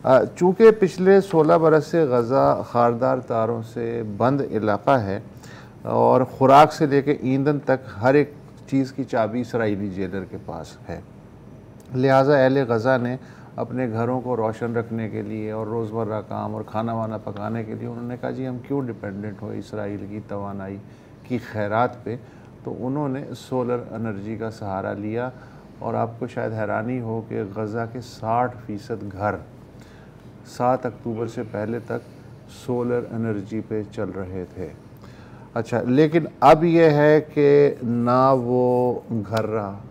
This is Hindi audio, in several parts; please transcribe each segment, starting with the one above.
चूँकि पिछले 16 बरस से गज़ा खारदार तारों से बंद इलाका है और ख़ुराक से लेकर ईंधन तक हर एक चीज़ की चाबी इसराइली जेलर के पास है, लिहाजा अहले गज़ा ने अपने घरों को रोशन रखने के लिए और रोज़मर्रा काम और खाना वाना पकाने के लिए उन्होंने कहा जी हम क्यों डिपेंडेंट हो इसराइल की तवानाई की खैरात पे। तो उन्होंने सोलर एनर्जी का सहारा लिया और आपको शायद हैरानी हो कि गज़ा के 60% घर 7 अक्टूबर से पहले तक सोलर एनर्जी पे चल रहे थे। अच्छा, लेकिन अब यह है कि ना वो घर रहा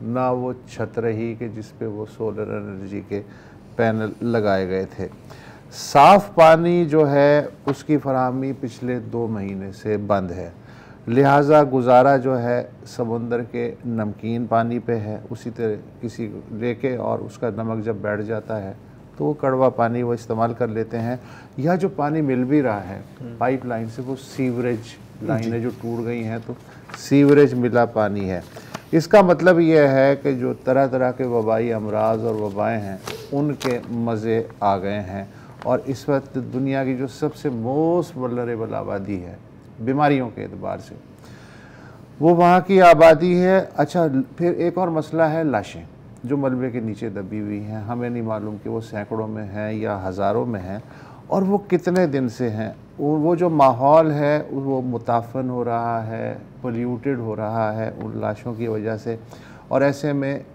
ना वो छत रही कि जिस पे वो सोलर एनर्जी के पैनल लगाए गए थे। साफ़ पानी जो है उसकी फराहमी पिछले 2 महीने से बंद है, लिहाजा गुजारा जो है समुंदर के नमकीन पानी पे है, उसी तरह किसी लेके और उसका नमक जब बैठ जाता है तो वो कड़वा पानी वो इस्तेमाल कर लेते हैं। या जो पानी मिल भी रहा है पाइपलाइन से वो सीवरेज लाइनें जो टूट गई हैं तो सीवरेज मिला पानी है। इसका मतलब ये है कि जो तरह तरह के वबाई अमराज और वबाएँ हैं उनके मज़े आ गए हैं और इस वक्त दुनिया की जो सबसे मोस्ट वल्नरेबल आबादी है बीमारियों के एतबार से वो वहाँ की आबादी है। अच्छा, फिर एक और मसला है लाशें जो मलबे के नीचे दबी हुई हैं, हमें नहीं मालूम कि वो सैकड़ों में हैं या हज़ारों में हैं और वो कितने दिन से हैं। वो जो माहौल है वो मुताफ़न हो रहा है, पोल्यूटेड हो रहा है उन लाशों की वजह से। और ऐसे में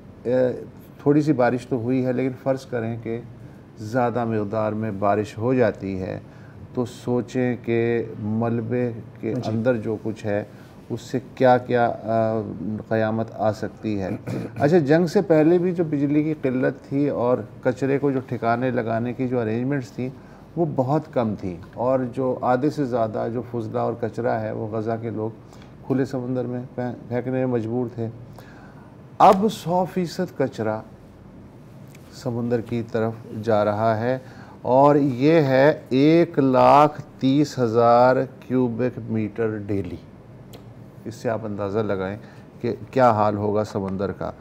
थोड़ी सी बारिश तो हुई है, लेकिन फ़र्ज़ करें कि ज़्यादा मक़दार में बारिश हो जाती है तो सोचें कि मलबे के अंदर जो कुछ है उससे क्या क्या क़यामत आ सकती है। अच्छा, जंग से पहले भी जो बिजली की किल्लत थी और कचरे को जो ठिकाने लगाने की जो अरेंजमेंट्स थी वो बहुत कम थी और जो आधे से ज़्यादा जो फुजला और कचरा है वो गज़ा के लोग खुले समंदर में फेंकने में मजबूर थे। अब 100% कचरा समुंदर की तरफ जा रहा है और ये है 1,30,000 क्यूबिक मीटर डेली। इससे आप अंदाज़ा लगाएं कि क्या हाल होगा समंदर का।